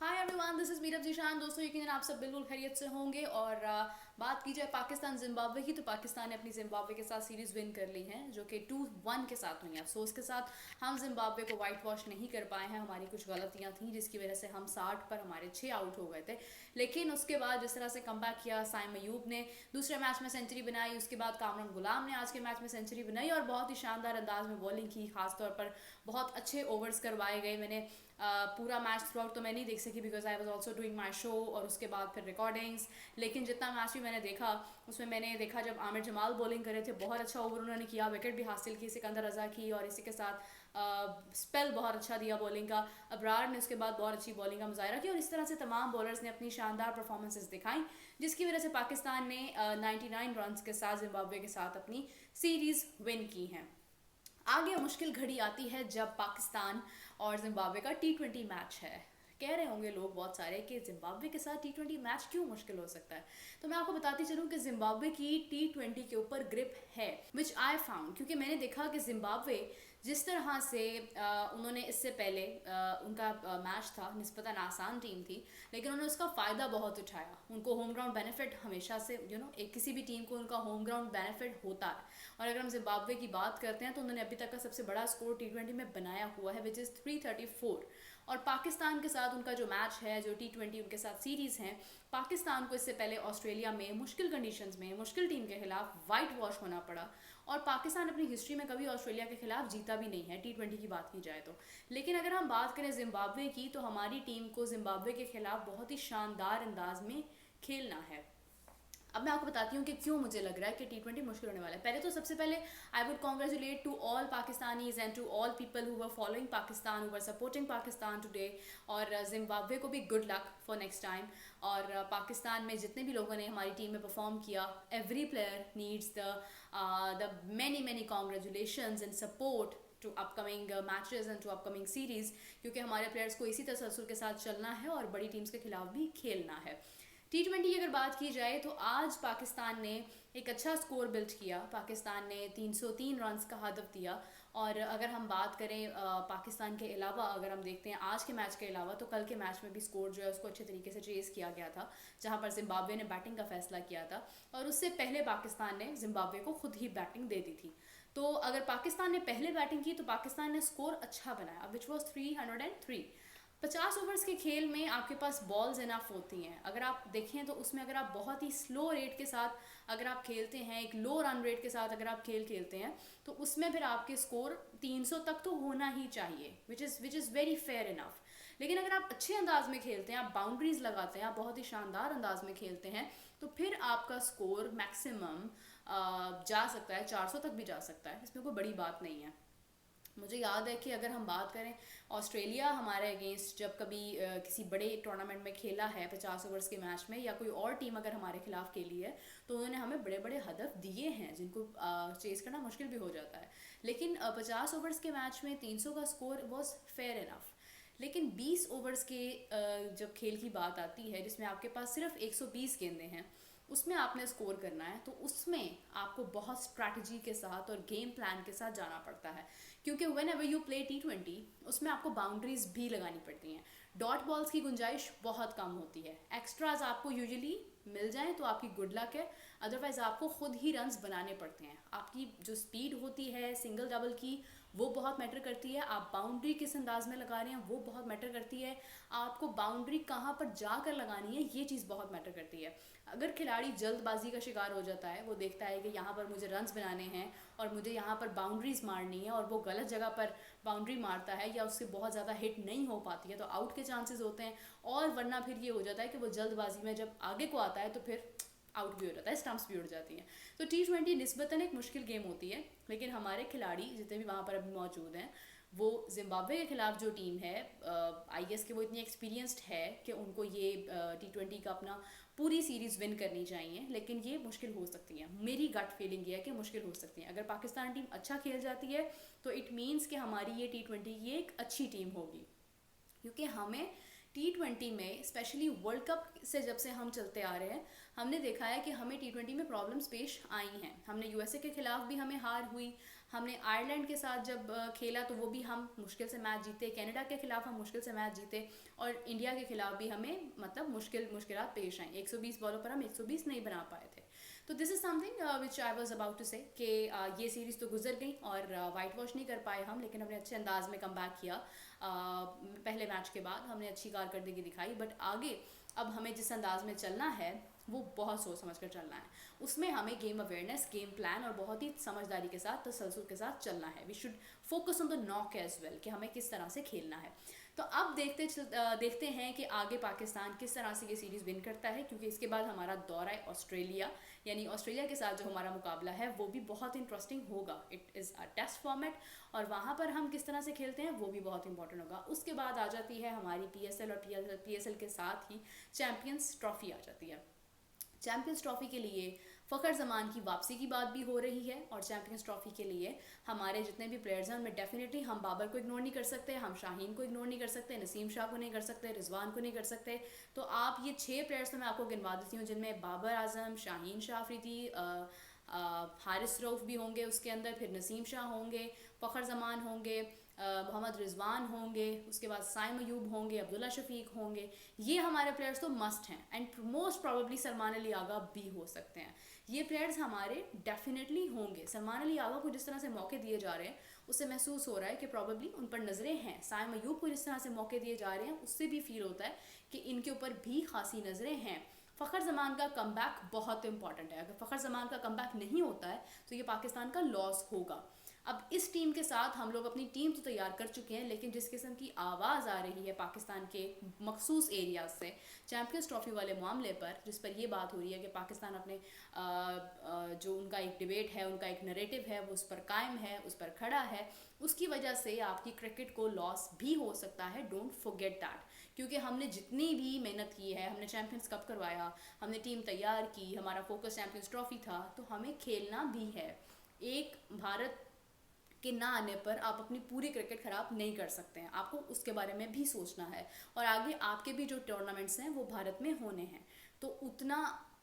Hi everyone, this is Meerab Zeeshan. दोस्तों यकीनन आप सब बिल्कुल खैरियत से होंगे। और बात की जाए पाकिस्तान जिम्बाब्वे की, तो पाकिस्तान ने अपनी जिम्बाब्वे के साथ सीरीज़ विन कर ली है, जो कि 2-1 के साथ हुई है। अफसोस के साथ हम जिम्बाब्वे को वाइट वॉश नहीं कर पाए हैं। हमारी कुछ गलतियां थी जिसकी वजह से हम 60 पर हमारे 6 आउट हो गए थे। लेकिन उसके बाद जिस तरह से कमबैक किया, साइम अयूब ने दूसरे मैच में सेंचुरी बनाई, उसके बाद कामरान गुलाम ने आज के मैच में सेंचुरी बनाई और बहुत ही शानदार अंदाज में बॉलिंग की। खासतौर पर बहुत अच्छे ओवर्स करवाए गए। मैंने पूरा मैच थ्रू आउट तो मैं नहीं देख सकी because I was also doing my show, और उसके बाद फिर रिकॉर्डिंग्स। लेकिन जितना मैच भी मैंने देखा उसमें मैंने देखा जब आमिर जमाल बॉलिंग करे थे, बहुत अच्छा ओवर उन्होंने किया, विकेट भी हासिल की, सिकंदर रजा की, और इसी के साथ स्पेल बहुत अच्छा दिया बॉलिंग का। अबरार ने उसके बाद बहुत अच्छी बॉलिंग का मुजाहरा किया, और इस तरह से तमाम बॉलर्स ने अपनी शानदार परफॉर्मेंसेस दिखाई, जिसकी वजह से पाकिस्तान ने 99 रन के साथ जिम्बाब्वे के साथ अपनी सीरीज़ विन की हैं। आगे मुश्किल घड़ी आती है जब पाकिस्तान और जिम्बाब्वे का T20 मैच है। कह रहे होंगे लोग बहुत सारे कि जिम्बाब्वे के साथ T20 मैच क्यों मुश्किल हो सकता है। तो मैं आपको बताती चलूं कि जिम्बाब्वे की T20 के ऊपर ग्रिप है, विच आई फाउंड, क्योंकि मैंने देखा कि जिम्बाब्वे जिस तरह से उन्होंने इससे पहले उनका मैच था, निस्बतन आसान टीम थी, लेकिन उन्होंने उसका फ़ायदा बहुत उठाया। उनको होम ग्राउंड बेनिफिट हमेशा से एक किसी भी टीम को उनका होम ग्राउंड बेनिफिट होता है। और अगर हम जिम्बाब्वे की बात करते हैं तो उन्होंने अभी तक का सबसे बड़ा स्कोर T20 में बनाया हुआ है, विच इज़ 334। और पाकिस्तान के साथ उनका जो मैच है, जो T20 उनके साथ सीरीज़ है, पाकिस्तान को इससे पहले ऑस्ट्रेलिया में मुश्किल कंडीशंस में मुश्किल टीम के खिलाफ वाइट वॉश होना पड़ा। और पाकिस्तान अपनी हिस्ट्री में कभी ऑस्ट्रेलिया के खिलाफ जीता भी नहीं है T20 की बात की जाए तो। लेकिन अगर हम बात करें जिम्बाब्वे की, तो हमारी टीम को जिम्बाब्वे के खिलाफ बहुत ही शानदार अंदाज में खेलना है। अब मैं आपको बताती हूँ कि क्यों मुझे लग रहा है कि T20 मुश्किल होने वाला है। पहले तो सबसे पहले I would congratulate to all Pakistanis and to all people who were following Pakistan, who were supporting Pakistan today. और जिम्बाब्वे को भी good luck for next time. और पाकिस्तान में जितने भी लोगों ने हमारी टीम में परफॉर्म किया, every player needs the many many congratulations and support to upcoming matches and to upcoming series, क्योंकि हमारे प्लेयर्स को इसी तसलसल के साथ चलना है और बड़ी टीम्स के खिलाफ भी खेलना है। T20 की अगर बात की जाए तो आज पाकिस्तान ने एक अच्छा स्कोर बिल्ड किया। पाकिस्तान ने 303 रन्स का हदफ दिया। और अगर हम बात करें पाकिस्तान के अलावा, अगर हम देखते हैं आज के मैच के अलावा, तो कल के मैच में भी स्कोर जो है उसको अच्छे तरीके से चेस किया गया था, जहां पर जिम्बाब्वे ने बैटिंग का फैसला किया था, और उससे पहले पाकिस्तान ने जिम्बाब्वे को खुद ही बैटिंग दे दी थी। तो अगर पाकिस्तान ने पहले बैटिंग की तो पाकिस्तान ने स्कोर अच्छा बनाया, विच वॉज 303। 50 ओवर्स के खेल में आपके पास बॉल्स इनफ होती हैं। अगर आप देखें तो उसमें अगर आप बहुत ही स्लो रेट के साथ अगर आप खेलते हैं, एक लो रन रेट के साथ अगर आप खेलते हैं, तो उसमें फिर आपके स्कोर 300 तक तो होना ही चाहिए, which is very fair enough. लेकिन अगर आप अच्छे अंदाज में खेलते हैं, आप बाउंड्रीज लगाते हैं, आप बहुत ही शानदार अंदाज में खेलते हैं, तो फिर आपका स्कोर मैक्सिमम जा सकता है, 400 तक भी जा सकता है। इसमें कोई बड़ी बात नहीं है। मुझे याद है कि अगर हम बात करें, ऑस्ट्रेलिया हमारे अगेंस्ट जब कभी किसी बड़े टूर्नामेंट में खेला है 50 ओवर्स के मैच में, या कोई और टीम अगर हमारे खिलाफ खेली है, तो उन्होंने हमें बड़े बड़े हदफ दिए हैं जिनको चेस करना मुश्किल भी हो जाता है। लेकिन 50 ओवर्स के मैच में 300 का स्कोर वॉज फेयर इनफ। लेकिन 20 ओवर्स के जब खेल की बात आती है, जिसमें आपके पास सिर्फ 120 गेंदें हैं, उसमें आपने स्कोर करना है, तो उसमें आपको बहुत स्ट्रैटेजी के साथ और गेम प्लान के साथ जाना पड़ता है। क्योंकि when ever you play T20, उसमें आपको बाउंड्रीज भी लगानी पड़ती हैं। डॉट बॉल्स की गुंजाइश बहुत कम होती है। एक्स्ट्राज आपको यूजुअली मिल जाएं तो आपकी गुड लक है, अदरवाइज आपको खुद ही रन्स बनाने पड़ते हैं। आपकी जो स्पीड होती है सिंगल डबल की, वो बहुत मैटर करती है। आप बाउंड्री किस अंदाज में लगा रहे हैं वो बहुत मैटर करती है। आपको बाउंड्री कहाँ पर जाकर लगानी है, ये चीज़ बहुत मैटर करती है। अगर खिलाड़ी जल्दबाजी का शिकार हो जाता है, वो देखता है कि यहाँ पर मुझे रन्स बनाने हैं और मुझे यहाँ पर बाउंड्रीज मारनी है, और वो गलत जगह पर बाउंड्री मारता है या उससे बहुत ज़्यादा हिट नहीं हो पाती है, तो आउट के चांसेस होते हैं। और वरना फिर ये हो जाता है कि वो जल्दबाजी में जब आगे को आता है तो फिर आउट भी हो जाता है, स्टंप्स भी उड़ जाती हैं। तो T20 निस्बतन एक मुश्किल गेम होती है, लेकिन हमारे खिलाड़ी जितने भी वहाँ पर अभी मौजूद हैं, वो जिम्बाब्वे के खिलाफ जो टीम है, आई गेस कि वो इतनी एक्सपीरियंस्ड है कि उनको ये T20 का अपना पूरी सीरीज़ विन करनी चाहिए। लेकिन ये मुश्किल हो सकती है, मेरी गट फीलिंग ये है कि मुश्किल हो सकती है। अगर पाकिस्तान टीम अच्छा खेल जाती है तो इट मीन्स कि हमारी ये T20 ये एक अच्छी टीम होगी। क्योंकि हमें T20 में, स्पेशली वर्ल्ड कप से जब से हम चलते आ रहे हैं, हमने देखा है कि हमें T20 में प्रॉब्लम्स पेश आई हैं। हमने USA के खिलाफ भी हमें हार हुई, हमने आयरलैंड के साथ जब खेला तो वो भी हम मुश्किल से मैच जीते, कनाडा के खिलाफ हम मुश्किल से मैच जीते, और इंडिया के खिलाफ भी हमें मतलब मुश्किलात पेश आई। 120 बॉलों पर हम 120 नहीं बना पाए थे। तो this is something which I was about to say कि ये सीरीज़ तो गुजर गई और वाइट वॉश नहीं कर पाए हम, लेकिन हमने अच्छे अंदाज में कम बैक किया। पहले मैच के बाद हमने अच्छी कारकर्दगी दिखाई, बट आगे अब हमें जिस अंदाज में चलना है वो बहुत सोच समझ कर चलना है। उसमें हमें गेम अवेयरनेस, गेम प्लान और बहुत ही समझदारी के साथ, तसलसल के साथ चलना है। We should focus on the knock as well कि हमें किस तरह से खेलना है। तो अब देखते हैं कि आगे पाकिस्तान किस तरह से ये सीरीज़ विन करता है, क्योंकि इसके बाद हमारा दौरा है ऑस्ट्रेलिया, यानी ऑस्ट्रेलिया के साथ जो हमारा मुकाबला है वो भी बहुत इंटरेस्टिंग होगा। It is a test format और वहाँ पर हम किस तरह से खेलते हैं वो भी बहुत इंपॉर्टेंट होगा। उसके बाद आ जाती है हमारी PSL, और PSL के साथ ही चैम्पियंस ट्रॉफी आ जाती है। चैम्पियंस ट्रॉफी के लिए फ़खर जमान की वापसी की बात भी हो रही है, और चैम्पियंस ट्रॉफी के लिए हमारे जितने भी प्लेयर्स हैं उनमें डेफिनेटली हम बाबर को इग्नोर नहीं कर सकते, हम शाहीन को इग्नोर नहीं कर सकते, नसीम शाह को नहीं कर सकते, रिजवान को नहीं कर सकते। तो आप ये 6 प्लेयर्स तो मैं आपको गिनवा देती हूँ, जिनमें बाबर आजम, शाहीन शाह अफरीदी, हारिस रऊफ़ भी होंगे उसके अंदर, फिर नसीम शाह होंगे, फ़खर जमान होंगे, मोहम्मद रिजवान होंगे, उसके बाद साइम अयूब होंगे, अब्दुल्ला शफीक होंगे। ये हमारे प्लेयर्स तो मस्ट हैं, and most probably Salman Ali Agha भी हो सकते हैं। ये प्लेयर्स हमारे डेफिनेटली होंगे। सलमान अली आगा को जिस तरह से मौके दिए जा रहे हैं उससे महसूस हो रहा है कि प्रॉबेबली उन पर नज़रें हैं। साइम अयूब को जिस तरह से मौके दिए जा रहे हैं उससे भी फील होता है कि इनके ऊपर भी खासी नज़रें हैं। फ़खर जमान का कमबैक बहुत इंपॉर्टेंट है। अगर फ़खर जमान का कमबैक नहीं होता है तो ये पाकिस्तान का लॉस होगा। अब इस टीम के साथ हम लोग अपनी टीम तो तैयार कर चुके हैं, लेकिन जिस किस्म की आवाज़ आ रही है पाकिस्तान के मखसूस एरियाज से चैम्पियंस ट्रॉफी वाले मामले पर, जिस पर ये बात हो रही है कि पाकिस्तान अपने जो उनका एक डिबेट है, उनका एक नरेटिव है, वो उस पर कायम है, उस पर खड़ा है, उसकी वजह से आपकी क्रिकेट को लॉस भी हो सकता है। Don't forget that. क्योंकि हमने जितनी भी मेहनत की है, हमने चैम्पियंस कप करवाया, हमने टीम तैयार की, हमारा फोकस चैम्पियंस ट्रॉफी था, तो हमें खेलना भी है। एक भारत के ना आने पर आप अपनी पूरी क्रिकेट ख़राब नहीं कर सकते हैं, आपको उसके बारे में भी सोचना है। और आगे आपके भी जो टूर्नामेंट्स हैं वो भारत में होने हैं, तो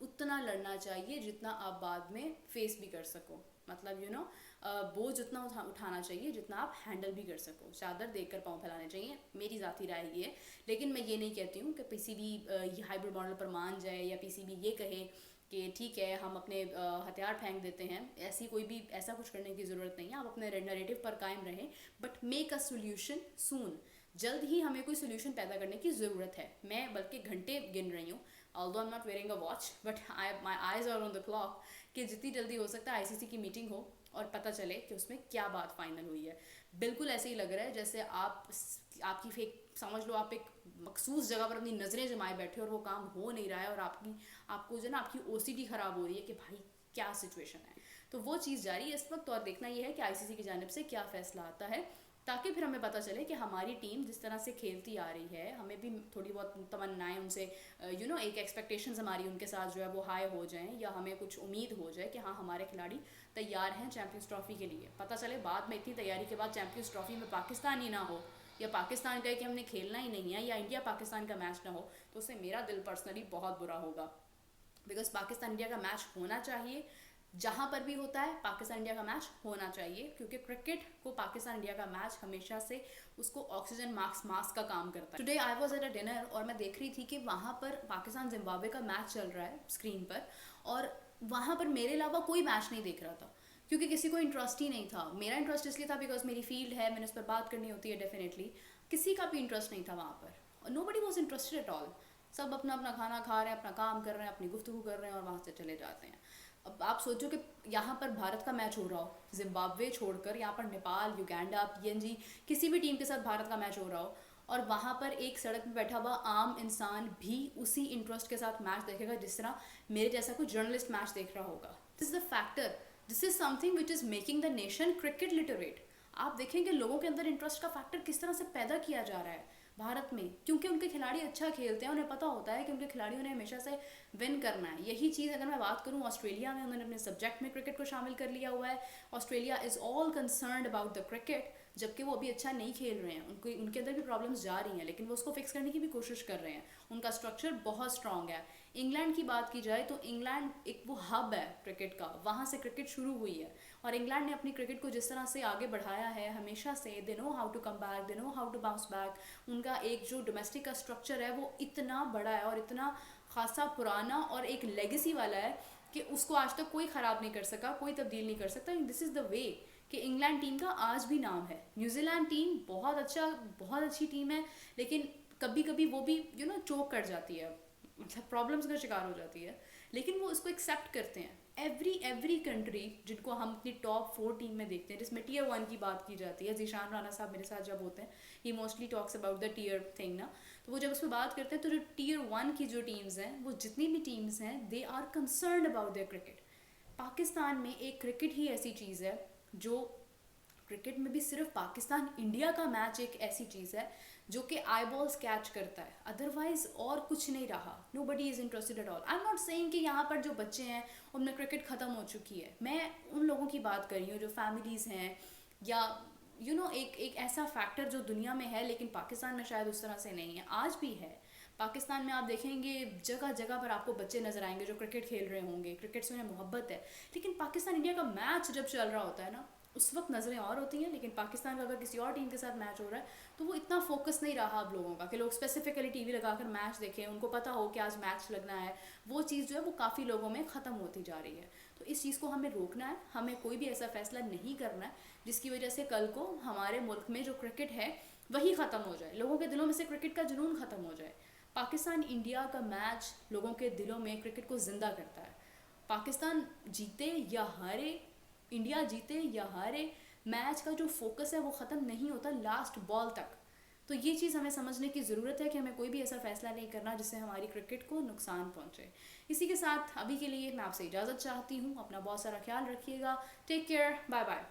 उतना लड़ना चाहिए जितना आप बाद में फेस भी कर सको। मतलब बोझ उतना उठाना चाहिए जितना आप हैंडल भी कर सको। चादर देखकर पाँव फैलाने चाहिए, मेरी ज़ाती राय ये है। लेकिन मैं ये नहीं कहती हूँ कि PCB ये हाइब्रिड मॉडल पर मान जाए, या PCB ये कहे कि ठीक है हम अपने हथियार फेंक देते हैं। ऐसा कुछ करने की ज़रूरत नहीं है। आप अपने नैरेटिव पर कायम रहें, बट मेक अ सोल्यूशन सून। जल्द ही हमें कोई सोल्यूशन पैदा करने की ज़रूरत है। मैं बल्कि घंटे गिन रही हूँ, although I am not wearing a watch, but my eyes are on the clock, कि जितनी जल्दी हो सकता है ICC की मीटिंग हो और पता चले कि उसमें क्या बात फाइनल हुई है। बिल्कुल ऐसे ही लग रहा है जैसे आपकी फेक समझ लो, आप एक मखसूस जगह पर अपनी नज़रें जमाए बैठे और वो काम हो नहीं रहा है, और आपको जो ना आपकी OCD ख़राब हो रही है कि भाई क्या सिचुएशन है। तो वो चीज़ जारी है इस वक्त, और देखना ये है कि ICC की जानिब से क्या फ़ैसला आता है, ताकि फिर हमें पता चले कि हमारी टीम जिस तरह से खेलती आ रही है, हमें भी थोड़ी बहुत तमन्नाएं उनसे एक एक्सपेक्टेशंस हमारी उनके साथ जो है वो हाई हो जाएं, या हमें कुछ उम्मीद हो जाए कि हाँ हमारे खिलाड़ी तैयार हैं चैम्पियंस ट्रॉफी के लिए। पता चले बाद में इतनी तैयारी के बाद चैम्पियंस ट्रॉफी में पाकिस्तान ही ना हो, या पाकिस्तान कहे कि हमने खेलना ही नहीं है, या इंडिया पाकिस्तान का मैच ना हो, तो उससे मेरा दिल पर्सनली बहुत बुरा होगा। बिकॉज पाकिस्तान इंडिया का मैच होना चाहिए, जहाँ पर भी होता है पाकिस्तान इंडिया का मैच होना चाहिए, क्योंकि क्रिकेट को पाकिस्तान इंडिया का मैच हमेशा से उसको ऑक्सीजन मास्क का काम करता है। Today I was at a dinner और मैं देख रही थी कि वहाँ पर पाकिस्तान जिम्बाब्वे का मैच चल रहा है स्क्रीन पर, और वहाँ पर मेरे अलावा कोई मैच नहीं देख रहा था, क्योंकि किसी को इंटरेस्ट ही नहीं था। मेरा इंटरेस्ट इसलिए था बिकॉज मेरी फील्ड है, मैंने उस पर बात करनी होती है डेफिनेटली। किसी का भी इंटरेस्ट नहीं था वहाँ पर, और nobody was interested at all. सब अपना अपना खाना खा रहे हैं, अपना काम कर रहे हैं, अपनी गुफ्तगू कर रहे हैं, और वहाँ से चले जाते हैं। अब आप सोचो कि यहाँ पर भारत का मैच हो रहा हो, जिम्बाब्वे छोड़कर यहाँ पर नेपाल, युगांडा, PNG, किसी भी टीम के साथ भारत का मैच हो रहा हो, और वहाँ पर एक सड़क पर बैठा हुआ आम इंसान भी उसी इंटरेस्ट के साथ मैच देखेगा जिस तरह मेरे जैसा कोई जर्नलिस्ट मैच देख रहा होगा। This is the factor, this is something which is making the nation cricket literate. आप देखेंगे लोगों के अंदर इंटरेस्ट का फैक्टर किस तरह से पैदा किया जा रहा है भारत में, क्योंकि उनके खिलाड़ी अच्छा खेलते हैं, उन्हें पता होता है कि उनके खिलाड़ियों ने हमेशा से विन करना है। यही चीज़ अगर मैं बात करूँ ऑस्ट्रेलिया में, उन्होंने अपने सब्जेक्ट में क्रिकेट को शामिल कर लिया हुआ है। Australia is all concerned about the cricket, जबकि वो अभी अच्छा नहीं खेल रहे हैं, उनके अंदर भी प्रॉब्लम्स जा रही हैं, लेकिन वो उसको फिक्स करने की भी कोशिश कर रहे हैं। उनका स्ट्रक्चर बहुत स्ट्रॉन्ग है। इंग्लैंड की बात की जाए तो इंग्लैंड एक वो हब है क्रिकेट का, वहाँ से क्रिकेट शुरू हुई है और इंग्लैंड ने अपनी क्रिकेट को जिस तरह से आगे बढ़ाया है हमेशा से, they know how to come back, they know how to bounce back. उनका एक जो डोमेस्टिक का स्ट्रक्चर है वो इतना बड़ा है और इतना खासा पुराना और एक लेगेसी वाला है कि उसको आज तक कोई ख़राब नहीं कर सका, कोई तब्दील नहीं कर सकता। दिस इज़ द वे कि इंग्लैंड टीम का आज भी नाम है। न्यूजीलैंड टीम बहुत अच्छी टीम है, लेकिन कभी कभी वो भी चोक कर जाती है, मतलब प्रॉब्लम्स का शिकार हो जाती है, लेकिन वो उसको एक्सेप्ट करते हैं। एवरी कंट्री जिनको हम अपनी टॉप 4 टीम में देखते हैं, जिसमें टियर 1 की बात की जाती है, जीशान राणा साहब मेरे साथ जब होते हैं, he mostly talks about the tier thing ना, तो वो जब उस पर बात करते हैं तो जो टियर 1 की जो टीम्स हैं, वो जितनी भी टीम्स हैं, they are concerned about their cricket. Pakistan में एक क्रिकेट ही ऐसी चीज़ है जो, क्रिकेट में भी सिर्फ पाकिस्तान इंडिया का मैच एक ऐसी चीज़ है जो कि आई बॉल्स कैच करता है, अदरवाइज और कुछ नहीं रहा। Nobody is interested at all. I am not saying कि यहाँ पर जो बच्चे हैं उनमें क्रिकेट ख़त्म हो चुकी है, मैं उन लोगों की बात कर रही हूँ जो फैमिलीज़ हैं, या एक ऐसा फैक्टर जो दुनिया में है लेकिन पाकिस्तान में शायद उस तरह से नहीं है, आज भी है। पाकिस्तान में आप देखेंगे जगह जगह पर आपको बच्चे नजर आएंगे जो क्रिकेट खेल रहे होंगे, क्रिकेट से उन्हें मोहब्बत है, लेकिन पाकिस्तान इंडिया का मैच जब चल रहा होता है ना, उस वक्त नज़रें और होती हैं। लेकिन पाकिस्तान का अगर किसी और टीम के साथ मैच हो रहा है तो वो इतना फोकस नहीं रहा अब लोगों का कि लोग स्पेसिफिकली टीवी लगाकर मैच देखें, उनको पता हो कि आज मैच लगना है। वो चीज़ जो है वो काफ़ी लोगों में ख़त्म होती जा रही है। तो इस चीज़ को हमें रोकना है, हमें कोई भी ऐसा फैसला नहीं करना है जिसकी वजह से कल को हमारे मुल्क में जो क्रिकेट है वही ख़त्म हो जाए, लोगों के दिलों में से क्रिकेट का जुनून ख़त्म हो जाए। पाकिस्तान इंडिया का मैच लोगों के दिलों में क्रिकेट को ज़िंदा करता है। पाकिस्तान जीते या हारे, इंडिया जीते या हारे, मैच का जो फोकस है वो ख़त्म नहीं होता लास्ट बॉल तक। तो ये चीज़ हमें समझने की ज़रूरत है कि हमें कोई भी ऐसा फैसला नहीं करना जिससे हमारी क्रिकेट को नुकसान पहुंचे। इसी के साथ अभी के लिए मैं आपसे इजाज़त चाहती हूँ। अपना बहुत सारा ख्याल रखिएगा। Take care, bye bye.